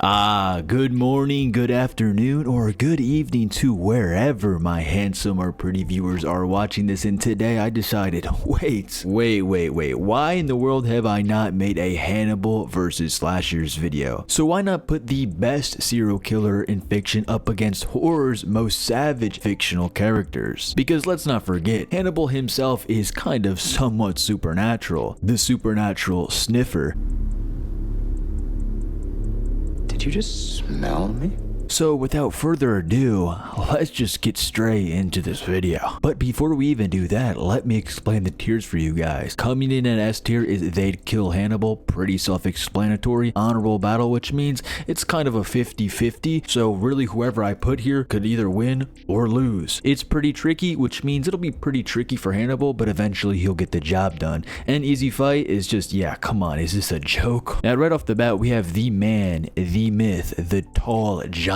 Good morning, good afternoon, or good evening to wherever my handsome or pretty viewers are watching this. And today I decided, wait, why in the world have I not made a Hannibal versus slashers video? So why not put the best serial killer in fiction up against horror's most savage fictional characters? Because let's not forget, Hannibal himself is kind of somewhat supernatural. The supernatural sniffer. Did you just smell me? So without further ado, let's just get straight into this video. But before we even do that, let me explain the tiers for you guys. Coming in at S tier is They'd Kill Hannibal, pretty self-explanatory. Honorable battle, which means it's kind of a 50-50, so really whoever I put here could either win or lose. It's pretty tricky, which means it'll be pretty tricky for Hannibal, but eventually he'll get the job done. And easy fight is just, yeah, come on, is this a joke? Now right off the bat, we have the man, the myth, the tall giant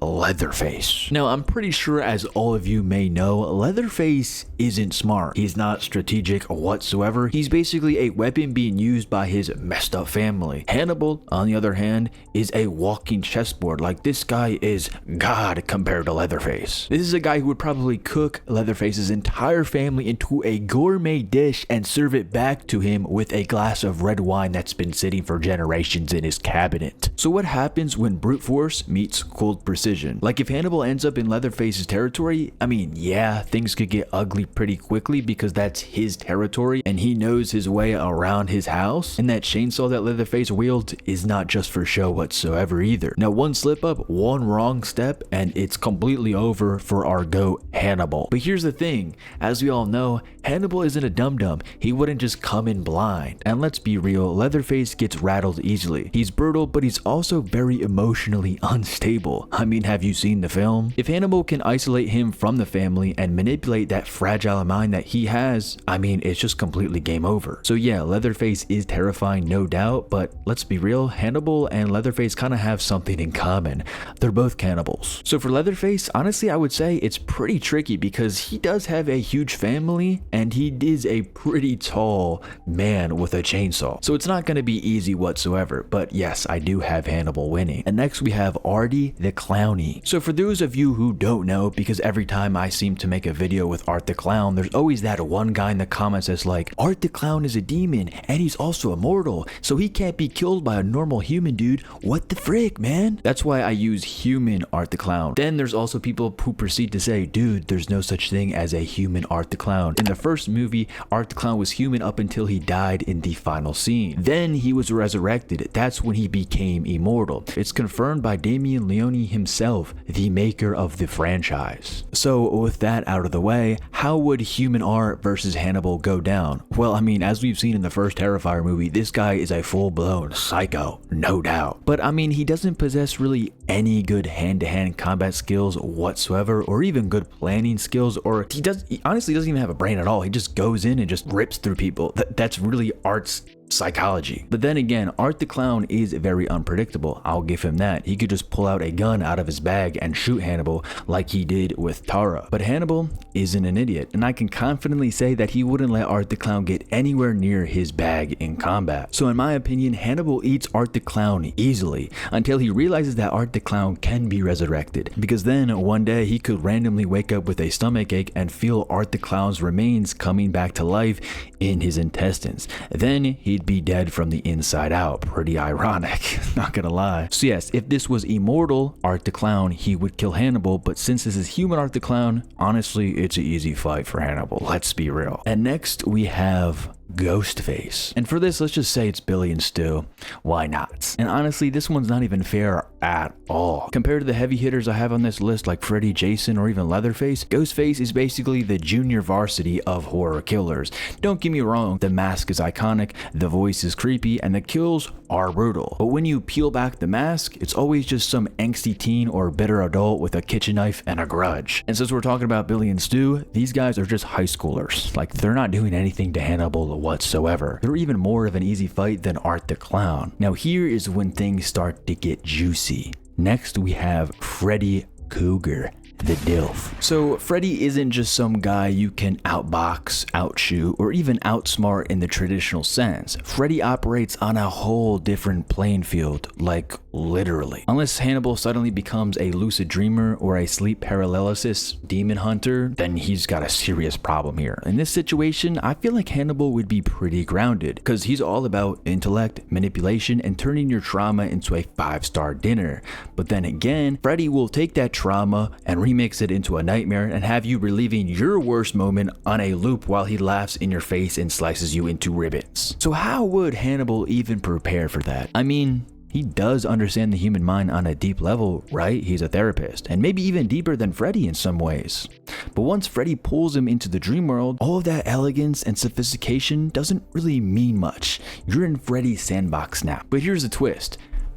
Leatherface. Now I'm pretty sure, as all of you may know, Leatherface isn't smart. He's not strategic whatsoever. He's basically a weapon being used by his messed up family. Hannibal, on the other hand, is a walking chessboard. Like, this guy is God compared to Leatherface. This is a guy who would probably cook Leatherface's entire family into a gourmet dish and serve it back to him with a glass of red wine that's been sitting for generations in his cabinet. So what happens when brute force meets cold precision? Like, if Hannibal ends up in Leatherface's territory, I mean, yeah, things could get ugly pretty quickly because that's his territory and he knows his way around his house. And that chainsaw that Leatherface wields is not just for show whatsoever either. Now, one slip up, one wrong step, and it's completely over for our goat Hannibal. But here's the thing, as we all know, Hannibal isn't a dum-dum. He wouldn't just come in blind. And let's be real, Leatherface gets rattled easily. He's brutal, but he's also very emotionally unstable. I mean, have you seen the film? If Hannibal can isolate him from the family and manipulate that fragile mind that he has, I mean, it's just completely game over. So yeah, Leatherface is terrifying, no doubt, but let's be real, Hannibal and Leatherface kind of have something in common. They're both cannibals. So for Leatherface, honestly, I would say it's pretty tricky because he does have a huge family and he is a pretty tall man with a chainsaw. So it's not going to be easy whatsoever, but yes, I do have Hannibal winning. And next we have Artie the Clowny. So for those of you who don't know, because every time I seem to make a video with Art the Clown, there's always that one guy in the comments that's like, Art the Clown is a demon and he's also immortal, so he can't be killed by a normal human dude. What the frick, man? That's why I use human Art the Clown. Then there's also people who proceed to say, dude, there's no such thing as a human Art the Clown. In the first movie, Art the Clown was human up until he died in the final scene. Then he was resurrected. That's when he became immortal. It's confirmed by Damien Leone himself, the maker of the franchise. So with that out of the way, how would human Art versus Hannibal go down? Well, I mean, as we've seen in the first Terrifier movie, this guy is a full-blown psycho, no doubt. But I mean, he doesn't possess really any good hand-to-hand combat skills whatsoever, or even good planning skills, or he honestly doesn't even have a brain at all. He just goes in and just rips through people. That's really Art's psychology. But then again, Art the Clown is very unpredictable. I'll give him that. He could just pull out a gun out of his bag and shoot Hannibal like he did with Tara. But Hannibal isn't an idiot, and I can confidently say that he wouldn't let Art the Clown get anywhere near his bag in combat. So in my opinion, Hannibal eats Art the Clown easily until he realizes that Art the Clown can be resurrected, because then one day he could randomly wake up with a stomachache and feel Art the Clown's remains coming back to life in his intestines. Then he'd be dead from the inside out. Pretty ironic, not gonna lie. So yes, if this was immortal Art the Clown, he would kill Hannibal, but since this is human Art the Clown, honestly, it's an easy fight for Hannibal, let's be real. And next we have Ghostface. And for this, let's just say it's Billy and Stu. Why not? And honestly, this one's not even fair at all. Compared to the heavy hitters I have on this list like Freddy, Jason, or even Leatherface, Ghostface is basically the junior varsity of horror killers. Don't get me wrong, the mask is iconic, the voice is creepy, and the kills are brutal. But when you peel back the mask, it's always just some angsty teen or bitter adult with a kitchen knife and a grudge. And since we're talking about Billy and Stu, these guys are just high schoolers. Like, they're not doing anything to Hannibal whatsoever. They're even more of an easy fight than Art the Clown. Now here is when things start to get juicy. Next we have Freddy Cougar, the DILF. So Freddy isn't just some guy you can outbox, outshoot, or even outsmart in the traditional sense. Freddy operates on a whole different playing field, like literally. Unless Hannibal suddenly becomes a lucid dreamer or a sleep paralysis demon hunter, then he's got a serious problem here. In this situation, I feel like Hannibal would be pretty grounded, because he's all about intellect, manipulation, and turning your trauma into a 5-star dinner. But then again, Freddy will take that trauma and remix it into a nightmare and have you reliving your worst moment on a loop while he laughs in your face and slices you into ribbons. So how would Hannibal even prepare for that? I mean, he does understand the human mind on a deep level, right? He's a therapist, and maybe even deeper than Freddy in some ways. But once Freddy pulls him into the dream world, all of that elegance and sophistication doesn't really mean much. You're in Freddy's sandbox now. But here's the twist.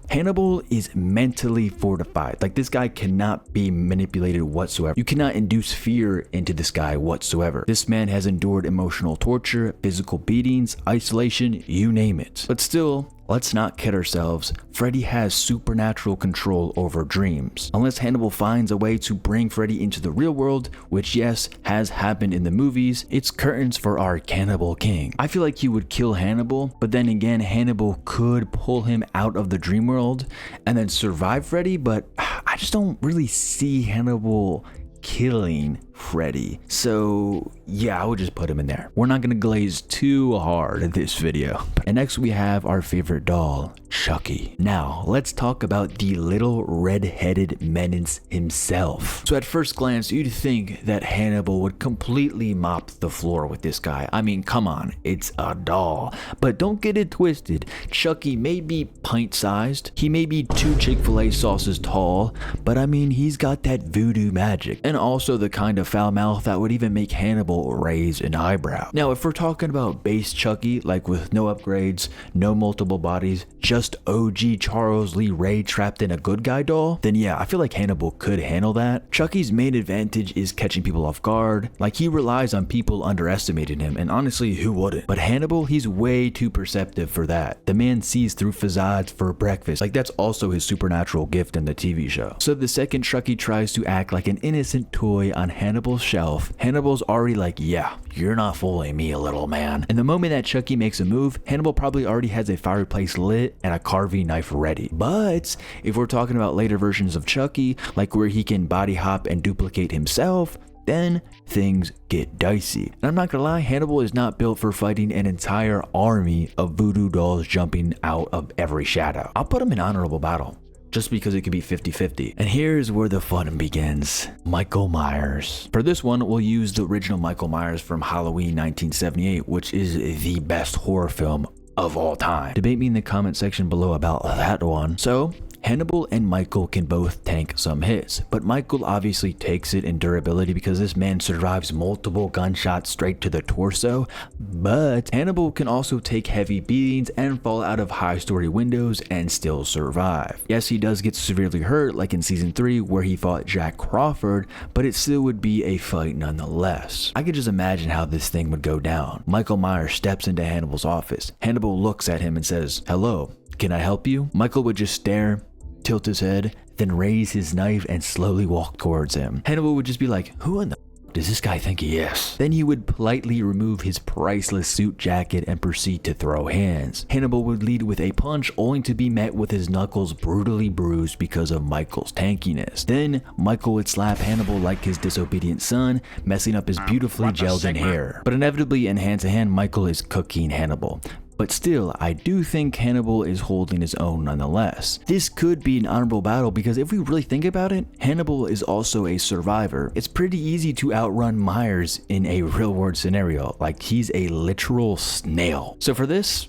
Hannibal is mentally fortified. Like, this guy cannot be manipulated whatsoever. You cannot induce fear into this guy whatsoever. This man has endured emotional torture, physical beatings, isolation, you name it. But still, let's not kid ourselves, Freddy has supernatural control over dreams. Unless Hannibal finds a way to bring Freddy into the real world, which yes, has happened in the movies, it's curtains for our Cannibal King. I feel like he would kill Hannibal, but then again, Hannibal could pull him out of the dream world and then survive Freddy, but I just don't really see Hannibal killing Freddy. So yeah, I would just put him in there. We're not gonna glaze too hard in this video. And next we have our favorite doll, Chucky. Now let's talk about the little red-headed menace himself. So at first glance, you'd think that Hannibal would completely mop the floor with this guy. I mean, come on, it's a doll. But don't get it twisted. Chucky may be pint-sized, he may be 2 Chick-fil-A sauces tall, but I mean, he's got that voodoo magic, and also the kind of foul mouth that would even make Hannibal raise an eyebrow. Now, if we're talking about base Chucky, like with no upgrades, no multiple bodies, just OG Charles Lee Ray trapped in a good guy doll, then yeah, I feel like Hannibal could handle that. Chucky's main advantage is catching people off guard. Like, he relies on people underestimating him, and honestly, who wouldn't? But Hannibal, he's way too perceptive for that. The man sees through facades for breakfast. Like, that's also his supernatural gift in the TV show. So the second Chucky tries to act like an innocent toy on Hannibal's shelf, Hannibal's already like, yeah, you're not fooling me, little man. And the moment that Chucky makes a move, Hannibal probably already has a fireplace lit and a carving knife ready. But if we're talking about later versions of Chucky, like where he can body hop and duplicate himself, then things get dicey. And I'm not gonna lie, Hannibal is not built for fighting an entire army of voodoo dolls jumping out of every shadow. I'll put him in honorable battle, just because it could be 50-50. And here's where the fun begins. Michael Myers. For this one, we'll use the original Michael Myers from Halloween 1978, which is the best horror film of all time. Debate me in the comment section below about that one. So, Hannibal and Michael can both tank some hits, but Michael obviously takes it in durability because this man survives multiple gunshots straight to the torso, but Hannibal can also take heavy beatings and fall out of high-story windows and still survive. Yes, he does get severely hurt, like in season 3 where he fought Jack Crawford, but it still would be a fight nonetheless. I could just imagine how this thing would go down. Michael Myers steps into Hannibal's office. Hannibal looks at him and says, "Hello, can I help you?" Michael would just stare, tilt his head, then raise his knife and slowly walk towards him. Hannibal would just be like, who in the does this guy think he is? Then he would politely remove his priceless suit jacket and proceed to throw hands. Hannibal would lead with a punch, only to be met with his knuckles brutally bruised because of Michael's tankiness. Then Michael would slap Hannibal like his disobedient son, messing up his beautifully gelled in hair. But inevitably in hand-to-hand, Michael is cooking Hannibal. But still, I do think Hannibal is holding his own nonetheless. This could be an honorable battle because if we really think about it, Hannibal is also a survivor. It's pretty easy to outrun Myers in a real-world scenario, like he's a literal snail. So for this,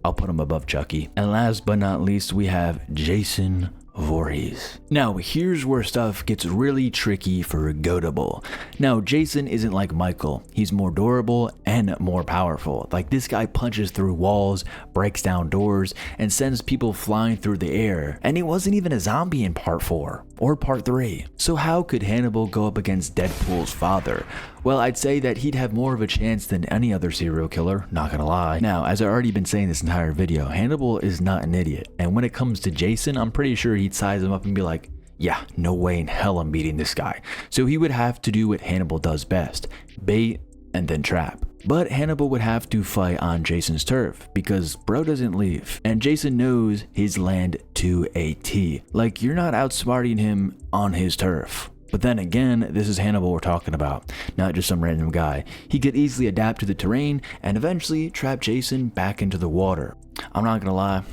I'll put him above Chucky. And last but not least, we have Jason Voorhees. Now here's where stuff gets really tricky for Goatable. Now Jason isn't like Michael, he's more durable and more powerful. Like, this guy punches through walls, breaks down doors, and sends people flying through the air. And he wasn't even a zombie in part 4 or part 3. So how could Hannibal go up against Deadpool's father? Well, I'd say that he'd have more of a chance than any other serial killer, not gonna lie. Now, as I've already been saying this entire video, Hannibal is not an idiot. And when it comes to Jason, I'm pretty sure he'd size him up and be like, Yeah, no way in hell I'm beating this guy. So he would have to do what Hannibal does best, bait and then trap. But Hannibal would have to fight on Jason's turf because bro doesn't leave. And Jason knows his land to a T. Like, you're not outsmarting him on his turf. But then again, this is Hannibal we're talking about, not just some random guy. He could easily adapt to the terrain and eventually trap Jason back into the water. I'm not gonna lie,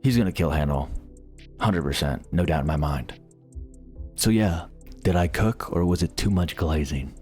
he's gonna kill Hannibal. 100%, no doubt in my mind. So yeah, did I cook or was it too much glazing?